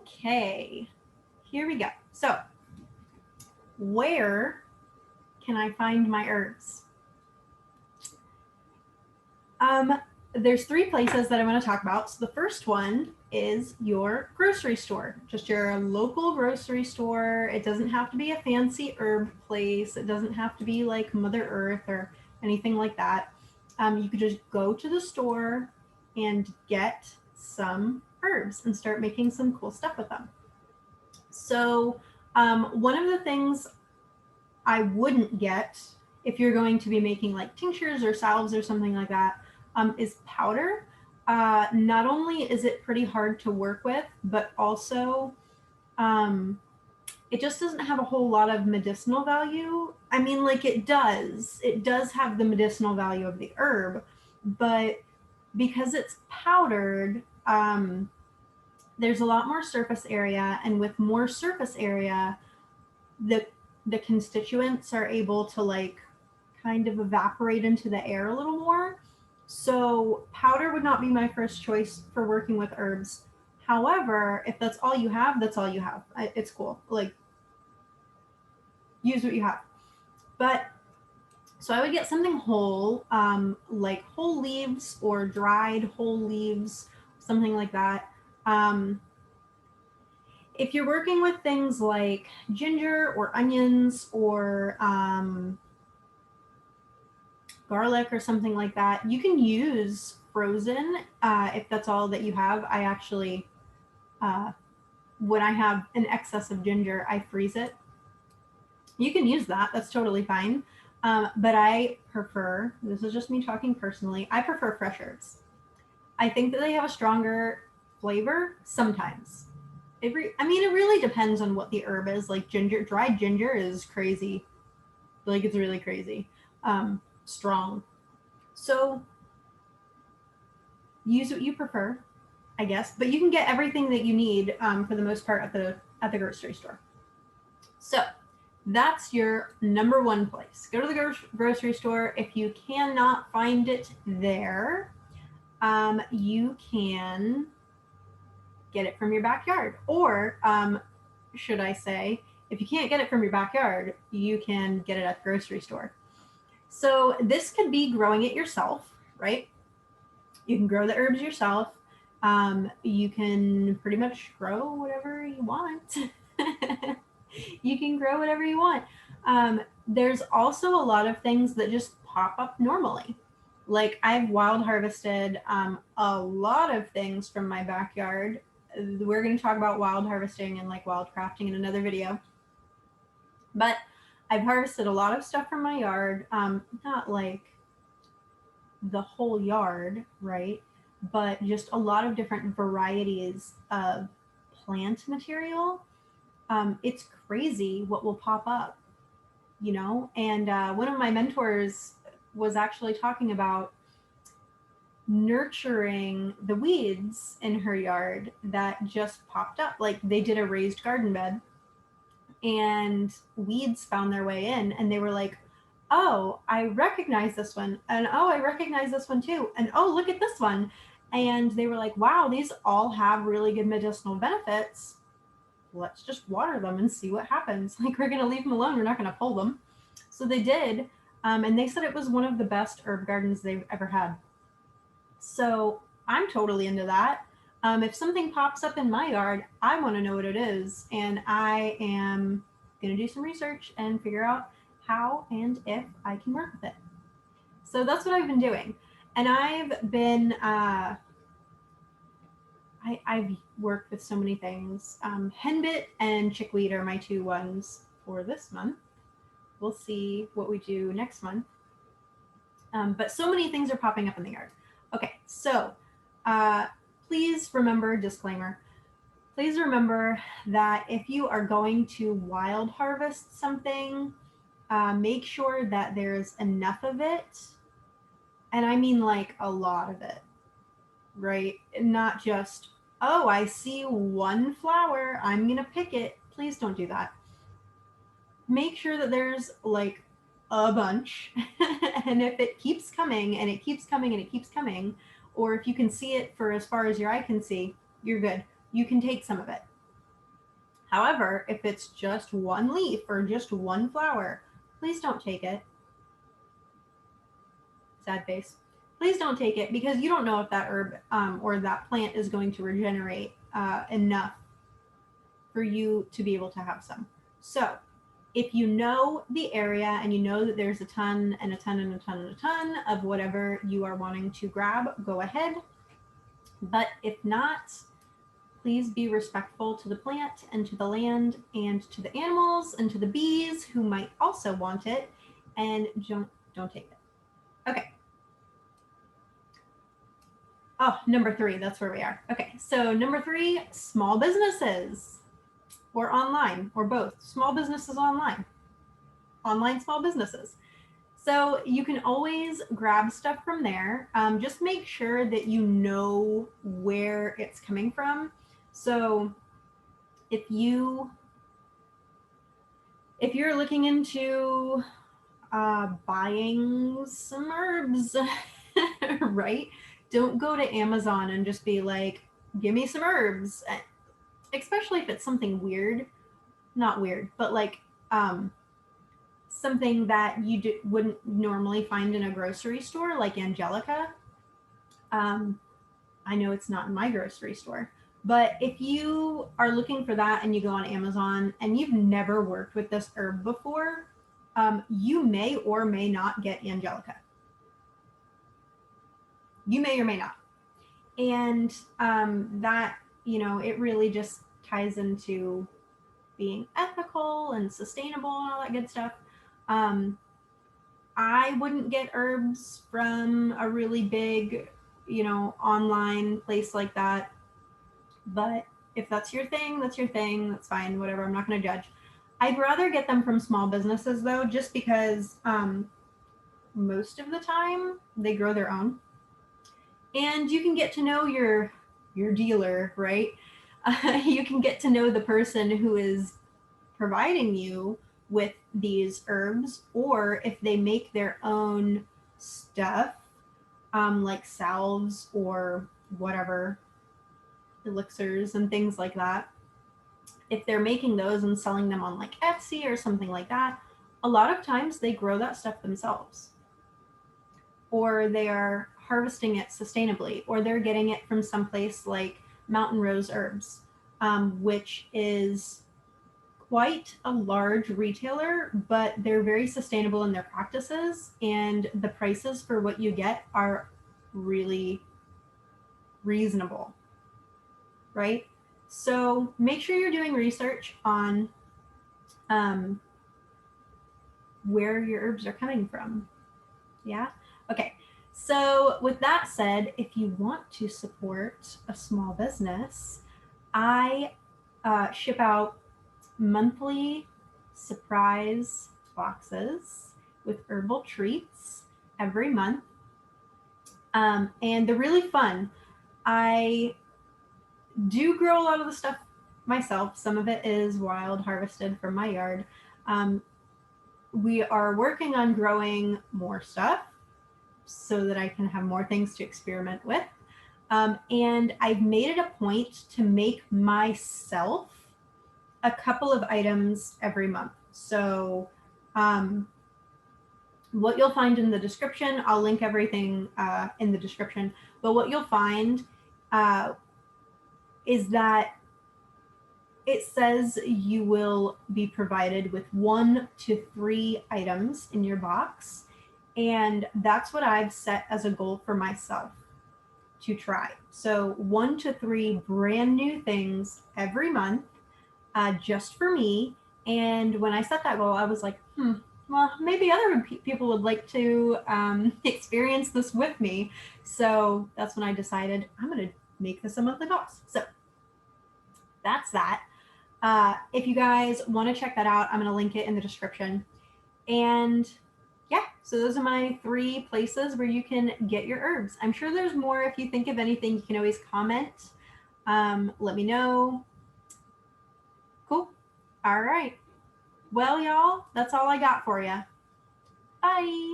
Okay, here we go. So, where can I find my herbs? There's three places that I want to talk about. So the first one is your grocery store, just your local grocery store. It doesn't have to be a fancy herb place. It doesn't have to be like Mother Earth or anything like that. You could just go to the store and get some herbs and start making some cool stuff with them. So one of the things I wouldn't get if you're going to be making like tinctures or salves or something like that is powder. Not only is it pretty hard to work with, but also it just doesn't have a whole lot of medicinal value. I mean, like it does have the medicinal value of the herb, but because it's powdered, there's a lot more surface area, and with more surface area, the constituents are able to like kind of evaporate into the air a little more. So powder would not be my first choice for working with herbs. However, if that's all you have, that's all you have. It's cool. Like, use what you have. But so I would get something whole, like whole leaves or dried whole leaves, something like that. If you're working with things like ginger or onions or garlic or something like that, you can use frozen if that's all that you have. I actually, when I have an excess of ginger, I freeze it. You can use that. That's totally fine. But I prefer, this is just me talking personally, I prefer fresh herbs. I think that they have a stronger flavor sometimes. It really depends on what the herb is. Like ginger, dried ginger is crazy. Like it's really crazy. Strong. So use what you prefer, I guess. But you can get everything that you need for the most part at the grocery store. So that's your number one place. Go to the grocery store. If you cannot find it there, you can get it from your backyard. Or should I say, if you can't get it from your backyard, you can get it at the grocery store. So this could be growing it yourself, right? You can grow the herbs yourself. You can pretty much grow whatever you want. You can grow whatever you want. There's also a lot of things that just pop up normally. Like I've wild harvested a lot of things from my backyard. We're going to talk about wild harvesting and like wild crafting in another video. But I've harvested a lot of stuff from my yard, not like the whole yard, right? But just a lot of different varieties of plant material. It's crazy what will pop up, you know? And one of my mentors was actually talking about nurturing the weeds in her yard that just popped up. Like they did a raised garden bed and weeds found their way in, and they were like, oh, I recognize this one, and oh, I recognize this one too, and oh, look at this one. And they were like, wow, these all have really good medicinal benefits. Let's just water them and see what happens. Like, we're going to leave them alone. We're not going to pull them. So they did. And they said it was one of the best herb gardens they've ever had. So I'm totally into that. If something pops up in my yard, I want to know what it is. And I am going to do some research and figure out how and if I can work with it. So that's what I've been doing. And I've been, I've worked with so many things. Henbit and chickweed are my two ones for this month. We'll see what we do next month. But so many things are popping up in the yard. Okay, so please remember, disclaimer, please remember that if you are going to wild harvest something, make sure that there's enough of it. And I mean like a lot of it, right? Not just, oh, I see one flower, I'm going to pick it. Please don't do that. Make sure that there's like a bunch. And if it keeps coming and it keeps coming and it keeps coming, or if you can see it for as far as your eye can see, you're good. You can take some of it. However, if it's just one leaf or just one flower, please don't take it. Sad face. Please don't take it, because you don't know if that herb or that plant is going to regenerate enough for you to be able to have some. So if you know the area and you know that there's a ton and a ton and a ton and a ton of whatever you are wanting to grab, go ahead. But if not, please be respectful to the plant and to the land and to the animals and to the bees who might also want it, and don't take it. Okay. Oh, number 3, that's where we are. Okay, so number 3, small businesses, or online, or both. Small businesses online small businesses. So you can always grab stuff from there. Just make sure that you know where it's coming from. So if you're looking into buying some herbs, right? Don't go to Amazon and just be like, give me some herbs, especially if it's something weird, not weird, but like something that you wouldn't normally find in a grocery store, like Angelica. I know it's not in my grocery store, but if you are looking for that and you go on Amazon and you've never worked with this herb before, you may or may not get Angelica. You may or may not. And that, it really just ties into being ethical and sustainable and all that good stuff. I wouldn't get herbs from a really big, online place like that. But if that's your thing, that's your thing. That's fine. Whatever. I'm not going to judge. I'd rather get them from small businesses, though, just because most of the time they grow their own. And you can get to know your dealer, right? You can get to know the person who is providing you with these herbs, or if they make their own stuff, like salves or whatever, elixirs and things like that. If they're making those and selling them on like Etsy or something like that, a lot of times they grow that stuff themselves, or they are harvesting it sustainably, or they're getting it from someplace like Mountain Rose Herbs, which is quite a large retailer, but they're very sustainable in their practices, and the prices for what you get are really reasonable, right? So make sure you're doing research on where your herbs are coming from. Yeah? Okay. So with that said, if you want to support a small business, I ship out monthly surprise boxes with herbal treats every month. And they're really fun. I do grow a lot of the stuff myself. Some of it is wild harvested from my yard. We are working on growing more stuff so that I can have more things to experiment with. And I've made it a point to make myself a couple of items every month. So what you'll find in the description, I'll link everything in the description, but what you'll find is that it says you will be provided with 1 to 3 items in your box. And that's what I've set as a goal for myself to try. So 1 to 3 brand new things every month, just for me. And when I set that goal, I was like, well, maybe other people would like to experience this with me. So that's when I decided I'm going to make this a monthly box. So that's that. If you guys want to check that out, I'm going to link it in the description. And yeah, so those are my 3 places where you can get your herbs. I'm sure there's more. If you think of anything, you can always comment. Let me know. Cool. All right. Well, y'all, that's all I got for you. Bye.